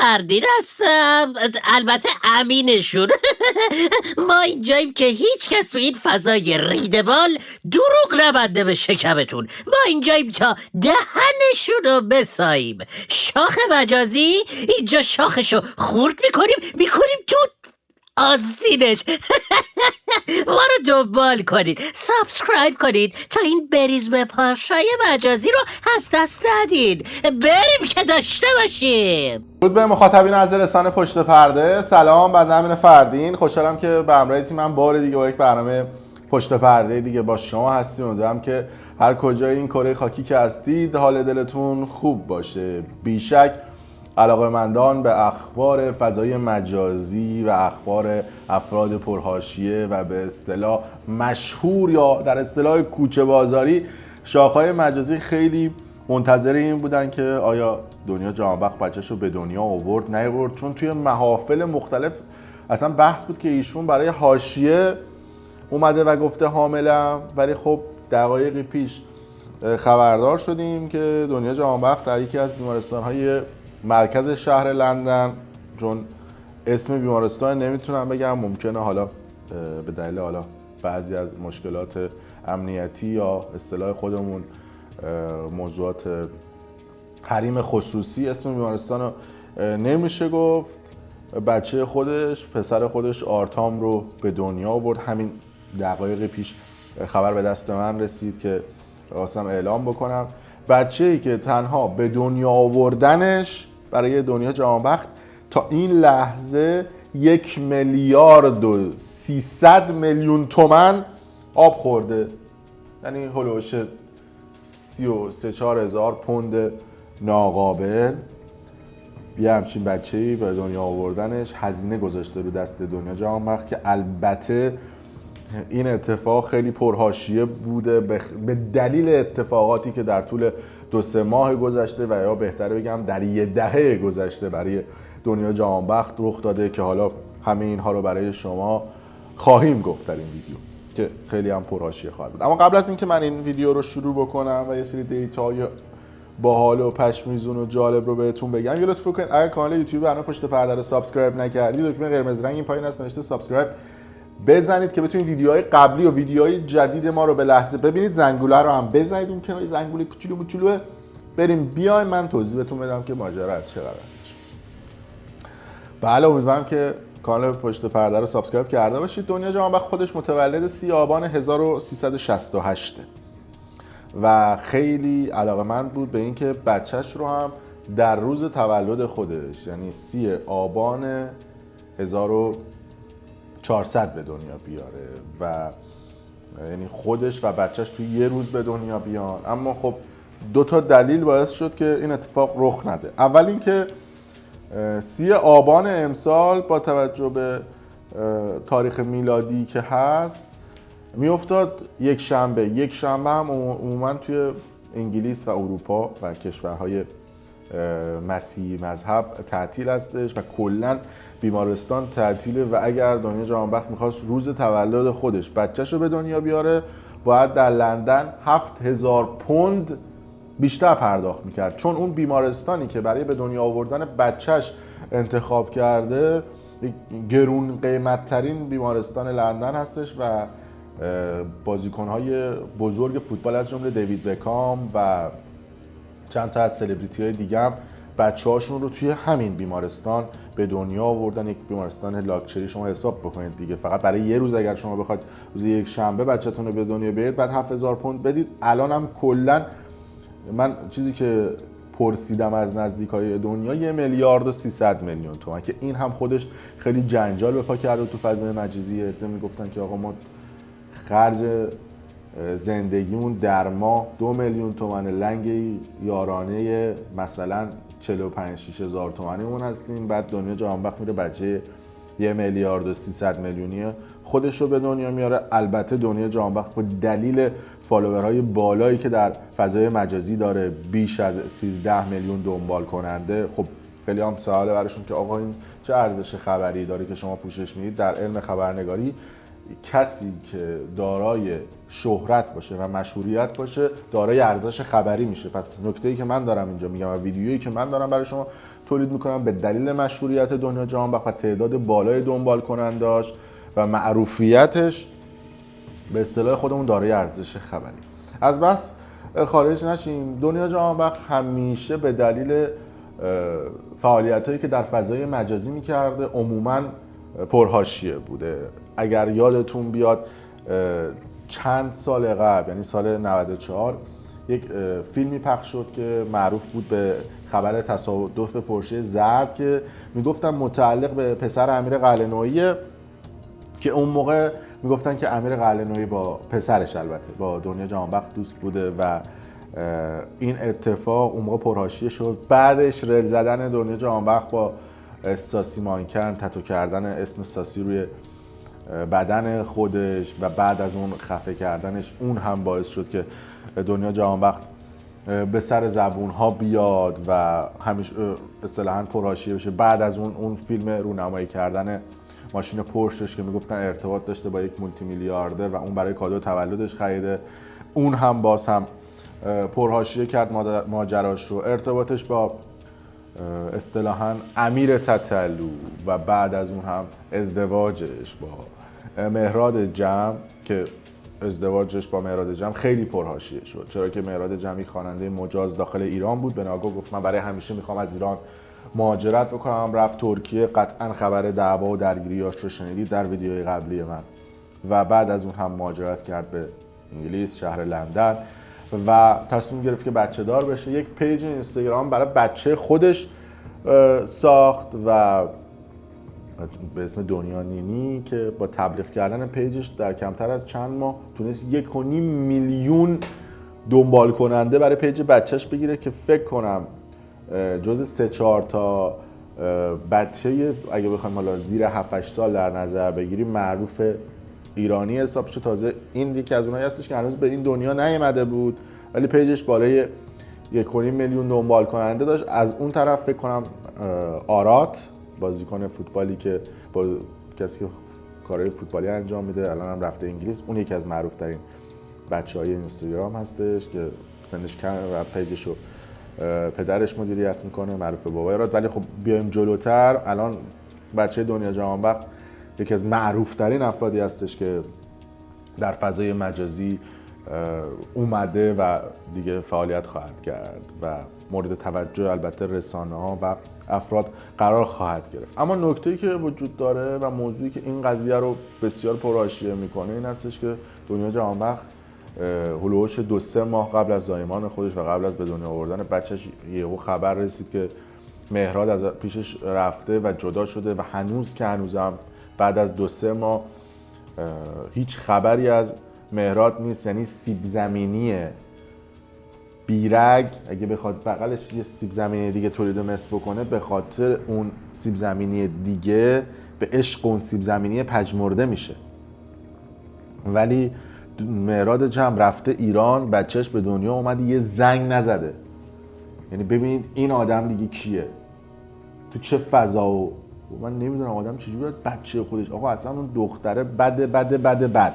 فردین هستم، البته امینشون. ما اینجاییم که هیچ کس تو این فضای ریدبال دروغ نبنده به شکمتون. ما اینجاییم تا دهنشون رو بساییم. شاخ مجازی اینجا شاخشو خورد میکنیم تو آستینش. ما رو دنبال کنید، سابسکرایب کنید تا این بریز به پارشای مجازی رو از دست ندید. بریم که داشته باشیم. درود به مخاطبین از رسانه پشت پرده. سلام، بنده امین فردین. خوشحالم که به همراه تیمم بار دیگه با یک برنامه پشت پرده دیگه با شما هستیم. امیدوارم که هر کجای این کره خاکی که هستید حال دلتون خوب باشه. بیشک علاقه‌مندان به اخبار فضای مجازی و اخبار افراد پرحاشیه و به اصطلاح مشهور یا در اصطلاح کوچه بازاری شاخه‌های مجازی خیلی منتظر این بودن که آیا دنیا جهانبخش بچه‌شو به دنیا آورد نیاورد، چون توی محافل مختلف اصلا بحث بود که ایشون برای حاشیه اومده و گفته حاملم، ولی خب دقایقی پیش خبردار شدیم که دنیا جهانبخش در یکی از بیمارستان‌های مرکز شهر لندن، چون اسم بیمارستان نمیتونم بگم، ممکنه حالا به دلیل حالا بعضی از مشکلات امنیتی یا اصطلاح خودمون موضوعات حریم خصوصی اسم بیمارستان رو نمیشه گفت، بچه خودش پسر خودش آرتام رو به دنیا آورد. همین دقایق پیش خبر به دست من رسید که خواستم اعلام بکنم. بچه‌ای که تنها به دنیا آوردنش برای دنیا جهانبخش تا این لحظه 1,300,000,000 تومان آب خورده، یعنی هلوش 33-4 پوند ناقابل. یه همچین بچه‌ای به دنیا آوردنش هزینه گذاشته رو دست دنیا جهانبخش که البته این اتفاق خیلی پرحاشیه بوده به دلیل اتفاقاتی که در طول 2-3 ماه گذشته و یا بهتره بگم در یه دهه گذشته برای دنیا جهانبخش رخ داده که حالا همه اینها رو برای شما خواهیم گفت در این ویدیو که خیلی هم پرحاشیه خواهد بود. اما قبل از اینکه من این ویدیو رو شروع بکنم و یه سری دیتاهای باحال و پشمیزون و جالب رو بهتون بگم، یه لطف کنید اگر کانال یوتیوب برنامه پشت پرده رو سابسکرایب نکردید، دکمه قرمز رنگ این پایین هست نوشته سابسکرایب بزنید که بتونید ویدیوهای قبلی و ویدیوهای جدید ما رو به لحظه ببینید. زنگوله رو هم بزنید، اون کنار زنگوله کوچولو موچولوه. بریم بیایم من توضیح بهتون بدم که ماجرا از چه قرار هستش. بله، امیدوارم که کانال پشت پرده رو سابسکرایب کرده باشید. دنیا جهانبخش خودش متولد 30 آبان 1368 و خیلی علاقه‌مند بود به اینکه بچهش رو هم در روز تولد خودش، یعنی 30 آبان 1400 به دنیا بیاره و یعنی خودش و بچهش توی یه روز به دنیا بیان. اما خب 2 تا دلیل باعث شد که این اتفاق رخ نده. اول اینکه 30 آبان امسال با توجه به تاریخ میلادی که هست میافتاد یک شنبه هم عموما توی انگلیس و اروپا و کشورهای مسیحی مذهب تعطیل هستش و کلا بیمارستان تعطیله و اگر دنیا جهانبخش میخواست روز تولد خودش بچهش رو به دنیا بیاره باید در لندن 7,000 پوند بیشتر پرداخت میکرد، چون اون بیمارستانی که برای به دنیا آوردن بچهش انتخاب کرده گرون قیمت ترین بیمارستان لندن هستش و بازیکنهای بزرگ فوتبال از جمله دیوید بکام و چند تا از سلبریتی های دیگه هم بچه هاشون رو توی همین بیمارستان به دنیا آوردن. یک بیمارستان لاکچری شما حساب بکنید دیگه، فقط برای یه روز اگر شما بخواید روز یک شنبه بچه‌تون رو به دنیا بیارید بعد 7,000 پوند بدید. الان هم کلا من چیزی که پرسیدم از نزدیکای دنیا 1,300,000,000 تومان که این هم خودش خیلی جنجال به پا کرده تو فضای مجازی. میگفتن که آقا ما خرج زندگیمون در ماه 2,000,000 تومان لنگ یارانه مثلا 45-6,000 تومانیمون هستیم، بعد دنیا جهانبخش میره بچه 1,300,000,000 خودش رو به دنیا میاره. البته دنیا جهانبخش به دلیل فالوورهای بالایی که در فضای مجازی داره، بیش از 13 میلیون دنبال کننده، خب خیلی هم سواله براشون که آقا این چه ارزش خبری داره که شما پوشش میدید. در علم خبرنگاری کسی که دارای شهرت باشه و مشهوریت باشه دارای ارزش خبری میشه. پس نکته‌ای که من دارم اینجا میگم و ویدیویی که من دارم برای شما تولید میکنن به دلیل مشهوریت دنیا جهانبخش و تعداد بالای دنبال کننداش و معروفیتش به اصطلاح خودمون دارای ارزش خبری. از بحث خارج نشیم. دنیا جهانبخش همیشه به دلیل فعالیتایی که در فضای مجازی میکرده عموماً پرحاشیه بوده. اگر یادتون بیاد چند سال قبل، یعنی سال 94، یک فیلمی پخش شد که معروف بود به خبر تصادف پورشه زرد که میگفتن متعلق به پسر امیر قلعه‌نویی، که اون موقع میگفتن که امیر قلعه‌نویی با پسرش، البته با دنیا جهانبخش، دوست بوده و این اتفاق اون موقع پرحاشیه شد. بعدش رل زدن دنیا جهانبخش با ساسی مانکن، تتو کردن اسم ساسی روی بدن خودش و بعد از اون خفه کردنش، اون هم باعث شد که دنیا جهانبخش به سر زبون ها بیاد و همیشه اصطلاحاً پرحاشیه بشه. بعد از اون فیلم رونمایی کردن ماشین پورشش که میگفتن ارتباط داشته با یک مولتی میلیاردر و اون برای کادو تولدش خریده، اون هم باز هم پرحاشیه کرد ماجراش رو. ارتباطش با اصطلاحاً امیر تتلو و بعد از اون هم ازدواجش با مهراد جمع، که ازدواجش با مهراد جمع خیلی پرحاشیه شد، چرا که مهراد جمعی خواننده مجاز داخل ایران بود. به ناگاه گفت من برای همیشه میخوام از ایران مهاجرت بکنم، رفت ترکیه. قطعا خبر دعوا و درگیریاش رو شنیدید در ویدیوی قبلی من. و بعد از اون هم مهاجرت کرد به انگلیس، شهر لندن، و تصمیم گرفت که بچه دار بشه. یک پیج اینستاگرام برای بچه خودش ساخت و به اسم دنیا نینی که با تبلیغ کردن پیجش در کمتر از چند ماه تونست 1.5 میلیون دنبال کننده برای پیج بچهش بگیره، که فکر کنم جز 3-4 تا بچه، اگه بخوایم حالا زیر 7-8 سال در نظر بگیریم، معروف ایرانی حساب شه. تازه این یکی از اونایی هستش که هنوز به این دنیا نیامده بود ولی پیجش بالای 1.5 میلیون دنبال کننده داشت. از اون طرف فکر کنم آرات، بازیکن فوتبالی که با کسی که کارهای فوتبالی انجام میده، الان هم رفته انگلیس، اون یکی از معروف ترین بچهای اینستاگرام هستش که سنش کم و پیجشو پدرش مدیریت میکنه، معروف به بابای آرات. ولی خب بیایم جلوتر، الان بچه دنیا جهانبخش یکی از معروف ترین افرادی هستش که در فضای مجازی اومده و دیگه فعالیت خواهد کرد و مورد توجه البته رسانه ها و افراد قرار خواهد گرفت. اما نکته‌ای که وجود داره و موضوعی که این قضیه رو بسیار پرحاشیه میکنه این هستش که دنیا جهانبخش هلوهوش 2-3 ماه قبل از زایمان خودش و قبل از به دنیا آوردن بچه‌ش یهو خبر رسید که مهراد از پیشش رفته و جدا شده و هنوزم بعد از 2-3 ماه هیچ خبری از مهراد نیست. یعنی سیب زمینی بیرگ اگه بخواد بغلش یه سیب زمینی دیگه تولید مثل بکنه، به خاطر اون سیب زمینی دیگه به عشق اون سیب زمینی پژمرده میشه. ولی مهراد جمع رفته ایران، بچهش به دنیا اومده، یه زنگ نزده. یعنی ببینید این آدم دیگه کیه، تو چه فضا. و من نمیدونم آدم چجوری باید بچه خودش، آقا اصلا اون دختره بد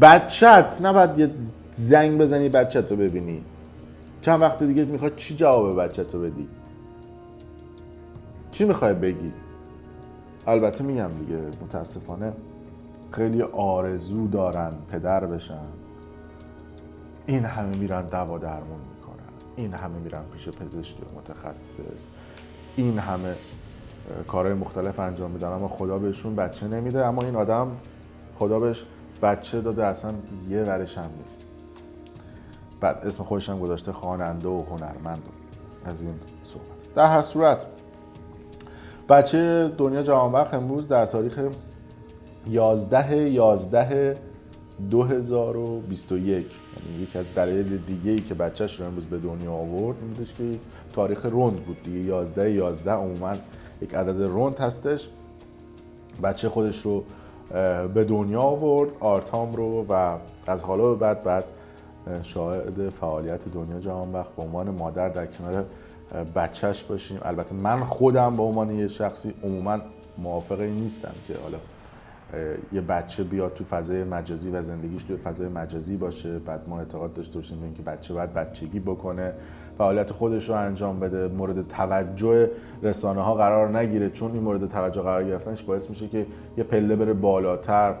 بچت نباید یه زنگ بزنی بچت رو ببینی. چند وقت دیگه میخوای چی جواب بچت رو بدی؟ چی میخوای بگی؟ البته میگم دیگه متاسفانه خیلی آرزو دارن پدر بشن، این همه میرن دوا درمون میکنن، این همه میرن پیش پزشک متخصص، این همه کارهای مختلف انجام میدن، اما خدا بهشون بچه نمیده. اما این آدم خدا بهش بچه داده، اصلا یه ورش هم نیست. بعد اسم خودش هم گذاشته خواننده و هنرمند از این صحبت. در هر صورت بچه دنیا جهانبخش امروز در تاریخ 11/11/2021، یعنی یکی از دلایل دیگه‌ای که بچه‌ش رو امروز به دنیا آورد این بودش که تاریخ رند بود دیگه. 11/11 عموما یک عدد رند هستش. بچه خودش رو به دنیا آورد، آرتام رو، و از حالا به بعد شاهد فعالیت دنیا جهانبخش به عنوان مادر در کنار بچهش باشیم. البته من خودم به عنوان یه شخصی عموما موافق این نیستم که حالا یه بچه بیاد تو فضای مجازی و زندگیش تو فضای مجازی باشه. بعد ما اعتقاد داشته باشیم به اینکه بچه باید بچگی بکنه فعالیت خودش رو انجام بده، مورد توجه رسانه ها قرار نگیره، چون این مورد توجه قرار گرفتنش باعث میشه که یه پله بره بالاتر،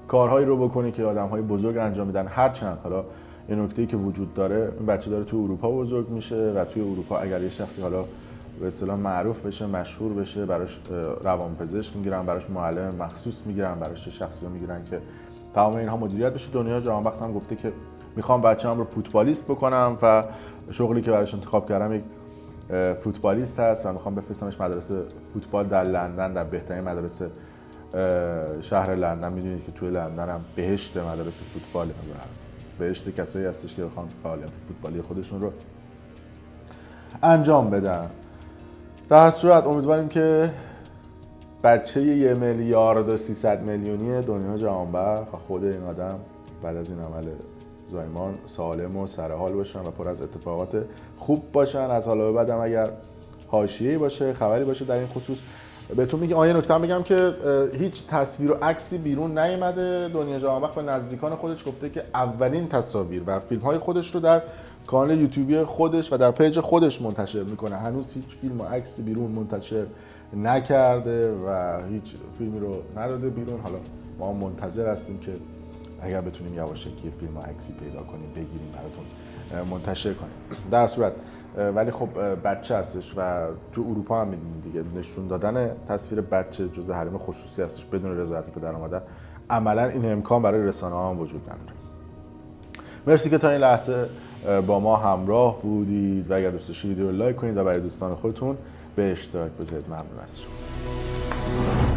کارهایی رو بکنه که آدم‌های بزرگ انجام میدن. هرچند حالا یه نکته‌ای که وجود داره، این بچه داره توی اروپا بزرگ میشه و توی اروپا اگر یه شخصی حالا به اصطلاح معروف بشه، مشهور بشه، براش روانپزشک میگیرن، براش معلم مخصوص میگیرن، براش شخصی میگیرن که تمام اینها مدیریت بشه. دنیا جهانبخت هم گفته که میخوام بچه‌ام رو فوتبالیست بکنم و شغلی که براش انتخاب کردم یک فوتبالیست هست و میخوام بفرستمش مدرسه فوتبال در لندن، در بهترین مدرسه شهر لندن. میدونید که توی لندن هم بهشت مدرسه فوتباله و بهشت کسایی هستش که بخوان فعالیت فوتبالی خودشون رو انجام بدن. در هر صورت امیدواریم که بچه 1 میلیارد و 300 میلیونی دنیا جهانبخت و خود این آدم بعد از این عمل زایمان سالم و سرحال باشن و پر از اتفاقات خوب باشن. از حالا به بعدم اگر حاشیه‌ای باشه، خبری باشه در این خصوص بهتون میگم. یه نکته بگم که هیچ تصویر و عکسی بیرون نیامده. دنیا جهانبخت به نزدیکان خودش گفته که اولین تصاویر و فیلم‌های خودش رو در کانال یوتیوبی خودش و در پیج خودش منتشر میکنه. هنوز هیچ فیلم و عکسی بیرون منتشر نکرده و هیچ فیلمی رو نداده بیرون. حالا ما منتظر هستیم که اگر بتونیم یواشکی فیلم و عکسی پیدا کنیم بگیریم براتون منتشر کنیم. در صورت ولی خب بچه هستش و تو اروپا هم می‌بینید دیگه، نشون دادن تصویر بچه جزء حریم خصوصی هستش بدون رضایت پدر و مادر. عملا این امکان برای رسانه‌ها هم وجود نداره. مرسی که تا این لحظه با ما همراه بودید و اگر دوست داشتید ویدیو رو لایک کنید و برای دوستان خودتون به اشتراک بذارید. ممنون از شما.